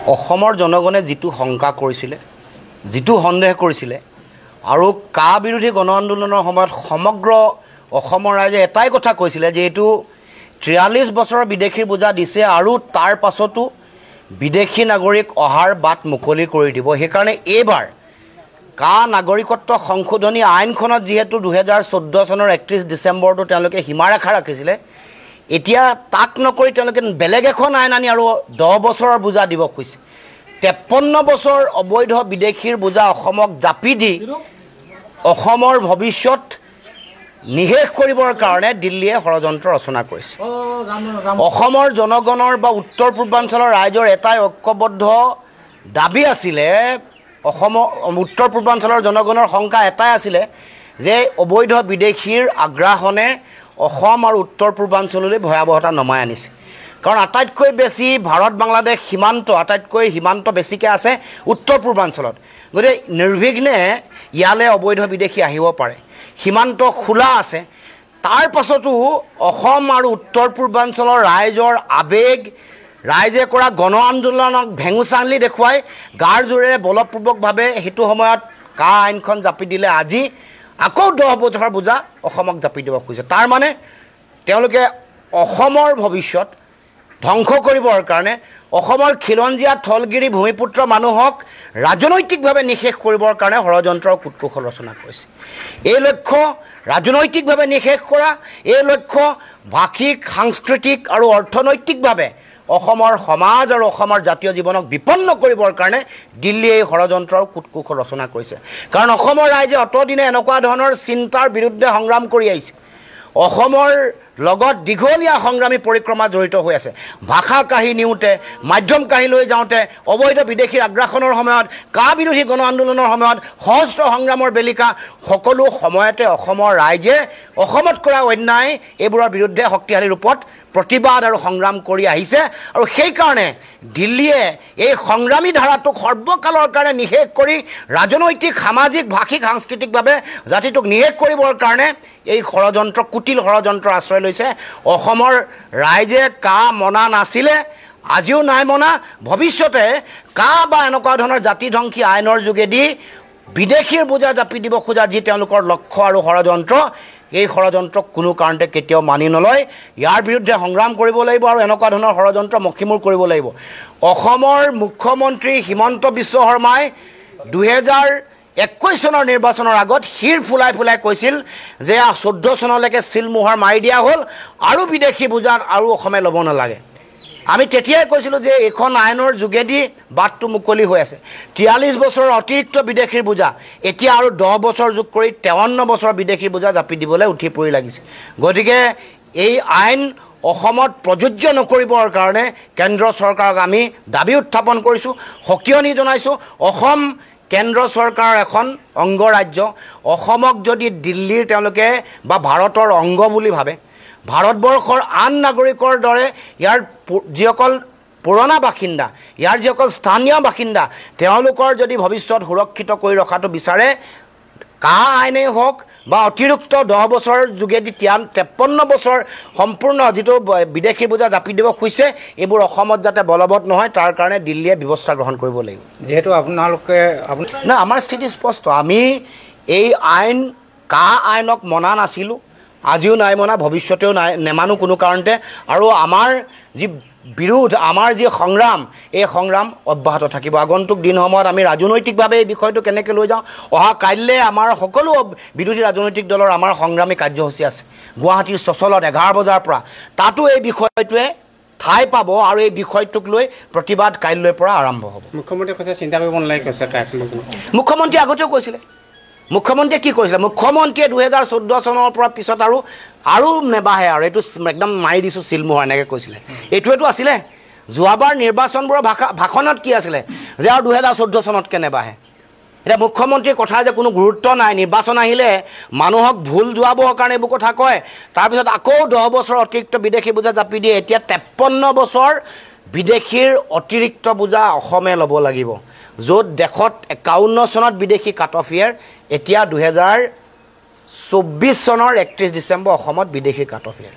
অসমৰ জনগণে যিটো শংকা কৰিছিলে, যিটো সন্দেহ কৰিছিলে আৰু কা বিৰোধী গণ আন্দোলনৰ সময়ত সমগ্ৰ অসমৰ ৰাইজে এটাই কথা কৈছিলে যে এইটো 43 বছৰৰ বিদেশীৰ বোজা দিছে আৰু তাৰ পাছতো বিদেশী নাগৰিক অহাৰ বাট মুকলি কৰি দিব। সেইকাৰণে এইবাৰ কা নাগৰিকত্ব সংশোধনী আইনখনত যিহেতু 2014 চনৰ 31 ডিচেম্বৰটো তেওঁলোকে সীমাৰেখা ৰাখিছিলে, এতিয়া তাক নকৰি তেওঁলোকে বেলেগ এখন আইন আনি আৰু 10 বছৰৰ বোজা দিব খুজিছে। 53 বছৰ অবৈধ বিদেশীৰ বোজা অসমক জাপি দি অসমৰ ভৱিষ্যত নিশেষ কৰিবৰ কাৰণে দিল্লীয়ে ষড়যন্ত্ৰ ৰচনা কৰিছে। অসমৰ জনগণৰ বা উত্তৰ পূৰ্বাঞ্চলৰ ৰাইজৰ এটাই ঐক্যবদ্ধ দাবী আছিলে, অসমৰ উত্তৰ পূৰ্বাঞ্চলৰ জনগণৰ শংকা এটাই আছিলে যে অবৈধ বিদেশীৰ আগ্ৰাসনে অসম আৰু উত্তৰ পূৰ্বাঞ্চললৈ ভয়াৱহতা নমাই আনিছে। কাৰণ আটাইতকৈ বেছি ভাৰত বাংলাদেশ সীমান্ত, আটাইতকৈ সীমান্ত বেছিকৈ আছে উত্তৰ পূৰ্বাঞ্চলত। গতিকে নিৰ্বিঘ্নে ইয়ালৈ অবৈধ বিদেশী আহিব পাৰে, সীমান্ত খোলা আছে। তাৰ পাছতো অসম আৰু উত্তৰ পূৰ্বাঞ্চলৰ ৰাইজৰ আৱেগ, ৰাইজে কৰা গণ আন্দোলনক ভেঙুচালি দেখুৱাই গাৰ জোৰেৰে বলপূৰ্বকভাৱে সেইটো সময়ত কা আইনখন জাপি দিলে আজি আকৌ 10 বছৰৰ বোজা অসমক জাপি দিব খুজিছে। তাৰ মানে তেওঁলোকে অসমৰ ভৱিষ্যত ধ্বংস কৰিবৰ কাৰণে অসমৰ খিলঞ্জীয়া থলগিৰি ভূমিপুত্ৰ মানুহক ৰাজনৈতিকভাৱে নিশেষ কৰিবৰ কাৰণে ষড়যন্ত্ৰৰ কূটকৌশল ৰচনা কৰিছে। এই লক্ষ্য ৰাজনৈতিকভাৱে নিশেষ কৰা, এই লক্ষ্য ভাষিক, সাংস্কৃতিক আৰু অৰ্থনৈতিকভাৱে অসমৰ সমাজ আৰু অসমৰ জাতীয় জীৱনক বিপন্ন কৰিবৰ কাৰণে দিল্লীয়ে এই ষড়যন্ত্ৰৰ কূটকৌশল ৰচনা কৰিছে। কাৰণ অসমৰ ৰাইজে অতদিনে এনেকুৱা ধৰণৰ চিন্তাৰ বিৰুদ্ধে সংগ্ৰাম কৰি আহিছে। অসমৰ লগত দীঘলীয়া সংগ্ৰামী পৰিক্ৰমা জড়িত হৈ আছে। ভাষা কাঢ়ি নিওঁতে, মাধ্যম কাঢ়ি লৈ যাওঁতে, অবৈধ বিদেশীৰ আগ্ৰাসনৰ সময়ত, কা বিৰোধী গণ আন্দোলনৰ সময়ত, সহস্ৰ সংগ্ৰামৰ বেলিকা সকলো সময়তে অসমৰ ৰাইজে অসমত কৰা অন্যায় এইবোৰৰ বিৰুদ্ধে শক্তিশালী ৰূপত প্ৰতিবাদ আৰু সংগ্ৰাম কৰি আহিছে। আৰু সেইকাৰণে দিল্লীয়ে এই সংগ্ৰামী ধাৰাটোক সৰ্বকালৰ কাৰণে নিশেষ কৰি ৰাজনৈতিক, সামাজিক, ভাষিক, সাংস্কৃতিকভাৱে জাতিটোক নিশেষ কৰিবৰ কাৰণে এই ষড়যন্ত্ৰ, কুটিল ষড়যন্ত্ৰ আশ্ৰয় লৈছে। অসমৰ ৰাইজে কা মনা নাছিলে, আজিও নাই মনা, ভৱিষ্যতে কা বা এনেকুৱা ধৰণৰ জাতিধ্বংসী আইনৰ যোগেদি বিদেশীৰ বোজা জাপি দিব খোজা যি তেওঁলোকৰ লক্ষ্য আৰু ষড়যন্ত্ৰ, এই ষড়যন্ত্ৰক কোনো কাৰণতে কেতিয়াও মানি নলয়। ইয়াৰ বিৰুদ্ধে সংগ্ৰাম কৰিব লাগিব আৰু এনেকুৱা ধৰণৰ ষড়যন্ত্ৰ মষিমূৰ কৰিব লাগিব। অসমৰ মুখ্যমন্ত্ৰী হিমন্ত বিশ্ব শৰ্মাই 2021 চনৰ নিৰ্বাচনৰ আগত শিৰ ফুলাই ফুলাই কৈছিল যে 14 চনলৈকে চিলমোহৰ মাৰি দিয়া হ'ল আৰু বিদেশী বোজা আৰু অসমে ল'ব নালাগে। আমি তেতিয়াই কৈছিলোঁ যে এইখন আইনৰ যোগেদি বাটটো মুকলি হৈ আছে। 43 বছৰৰ অতিৰিক্ত বিদেশীৰ বোজা এতিয়া আৰু 10 বছৰ যোগ কৰি 53 বছৰৰ বিদেশীৰ বোজা জাপি দিবলৈ উঠি পৰি লাগিছে। গতিকে এই আইন অসমত প্ৰযোজ্য নকৰিবৰ কাৰণে কেন্দ্ৰ চৰকাৰক আমি দাবী উত্থাপন কৰিছোঁ, সকিয়নি জনাইছোঁ। অসম কেন্দ্ৰ চৰকাৰৰ এখন অংগৰাজ্য। অসমক যদি দিল্লীৰ তেওঁলোকে বা ভাৰতৰ অংগ বুলি ভাবে, ভাৰতবৰ্ষৰ আন নাগৰিকৰ দৰে ইয়াৰ যিসকল পুৰণা বাসিন্দা, ইয়াৰ যিসকল স্থানীয় বাসিন্দা, তেওঁলোকৰ যদি ভৱিষ্যত সুৰক্ষিত কৰি ৰখাটো বিচাৰে, কা আইনেই হওক বা অতিৰিক্ত 10 বছৰৰ যোগেদি 53 বছৰ সম্পূৰ্ণ যিটো বিদেশী বোজা জাপি দিব খুজিছে, এইবোৰ অসমত যাতে বলবৎ নহয় তাৰ কাৰণে দিল্লীয়ে ব্যৱস্থা গ্ৰহণ কৰিব লাগিব। যিহেতু আপোনালোকে না, আমাৰ স্থিতি স্পষ্ট। আমি এই আইন, কা আইনক মনা নাছিলোঁ, আজিও নাই মনা, ভৱিষ্যতেও নেমানো কোনো কাৰণতে। আৰু আমাৰ যি বিৰোধ, আমাৰ যি সংগ্ৰাম, এই সংগ্ৰাম অব্যাহত থাকিব। আগন্তুক দিনসমূহত আমি ৰাজনৈতিকভাৱে এই বিষয়টো কেনেকৈ লৈ যাওঁ, অহা কাইলৈ আমাৰ সকলো বিৰোধী ৰাজনৈতিক দলৰ আমাৰ সংগ্ৰামী কাৰ্যসূচী আছে গুৱাহাটীৰ চচলত 11 বজাৰ পৰা। তাতো এই বিষয়টোৱে ঠাই পাব আৰু এই বিষয়টোক লৈ প্ৰতিবাদ কাইলৈৰ পৰা আৰম্ভ হ'ব। মুখ্যমন্ত্ৰীয়ে কৈছে চিন্তা কৰিব নালাগে, কৈছে মুখ্যমন্ত্ৰীয়ে আগতেও কৈছিলে। মুখ্যমন্ত্ৰীয়ে কি কৈছিলে? মুখ্যমন্ত্ৰীয়ে 2014 চনৰ পৰা পিছত আৰু নেবাহে আৰু এইটো একদম মাৰি দিছোঁ চিলমোহৰ এনেকৈ কৈছিলে। এইটোৱেতো আছিলে যোৱাবাৰ নিৰ্বাচনবোৰৰ ভাষণত কি আছিলে যে আৰু 2014 চনতকৈ নেবাহে। এতিয়া মুখ্যমন্ত্ৰীৰ কথাৰ যে কোনো গুৰুত্ব নাই, নিৰ্বাচন আহিলে মানুহক ভুল যোৱাবৰ কাৰণে এইবোৰ কথা কয়, তাৰপিছত আকৌ 10 বছৰ অতিৰিক্ত বিদেশী বোজা জাপি দিয়ে। এতিয়া 53 বছৰ বিদেশীৰ অতিৰিক্ত বোজা অসমে ল'ব লাগিব, য'ত দেশত 51 চনত বিদেশী কাট অফ ইয়েৰ, এতিয়া 2024 চনৰ 31 ডিচেম্বৰ অসমত বিদেশী কাট অফ ইয়েৰ।